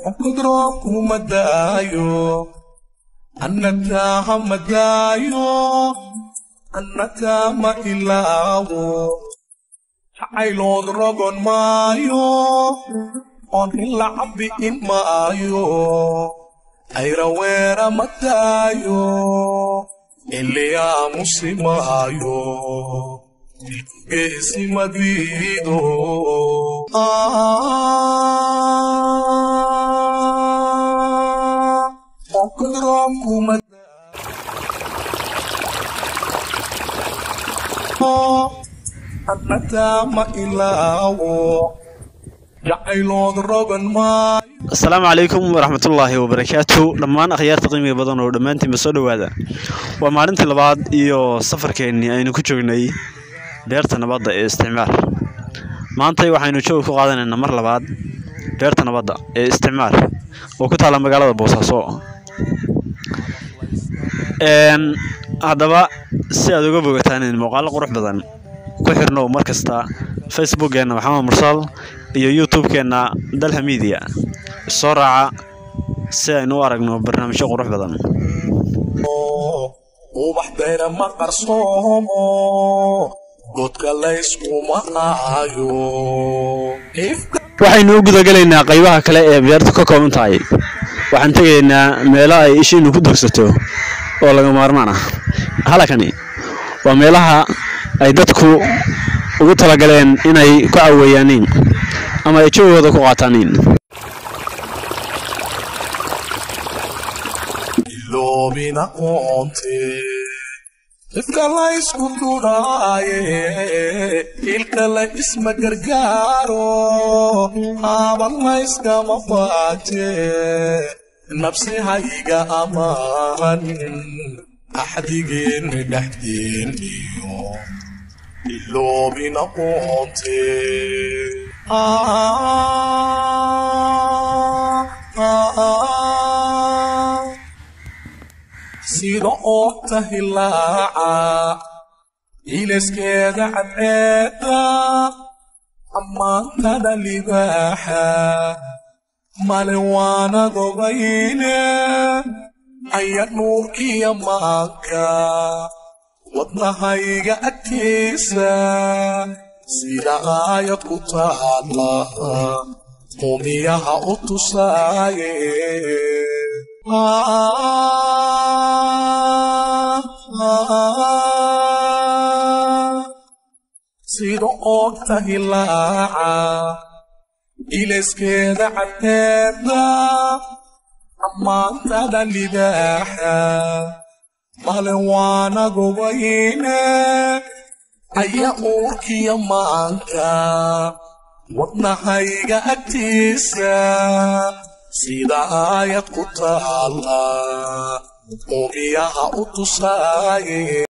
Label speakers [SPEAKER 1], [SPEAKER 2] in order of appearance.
[SPEAKER 1] أقدركم مدايو أنك مدايو أنك ما إلاو عيلون رغن مايو أن اللعب إن مايو أيروير مدايو اللي يا مسيمايو كيسي مديدو أقدركم
[SPEAKER 2] السلام عليكم ورحمة الله وبركاته. لما أخيار تقييمي بدن ودمانتي مسؤول هذا ومعلنتي لبعض إيو سفر كأني أين كتشوفني بيرتنا بعض استعمار ما أنتي وحين نشوف قاعدين إن مر لبعض بيرتنا بعض استعمار وكنت على مقالة بوصاصو إن هذا بقى سيادة قبل تاني المقالة قروح بدن كحرنا ومركزتا فيسبوك أنا محمد مرسل يوتيوب كنا دلها ميديا السرعة سينو أرجنا برنامج قروح بدن
[SPEAKER 1] وبحضر ما قرصومو قد كلايس ومعايو
[SPEAKER 2] waxaynu u guda galaynaa qaybaha kale ee beerta ka kooban tahay waxaan tagaynaa meelaha ay ishiinu ku dogsato oo laga maarmaan ah halkani waa meelaha ay dadku ugu talagaleen inay ku caawiyaan ama ay joogooda ku qaataan
[SPEAKER 1] loobina qoonte ifkala isku duraaye ilkala isma gargaaro aabala iskama faate nafsi hayga amaan axdigeen dhaxdeen iyo loobina qoonte sida oogta hilaaca ilaskeeda cadceeda ammaantada libaaxa malin waana gobayne aya nuurkiya maanka wadnahayga agtiisa sida aayad ku taala qumiyaha u tusaaye sida oogta hilaaca ilaskeeda cadceeda ammaantada libaaxa malin waana gobayne aya uurkiya maanka wadnahayga agtiisa sida aayad ku taala qumiyaha u tusaaye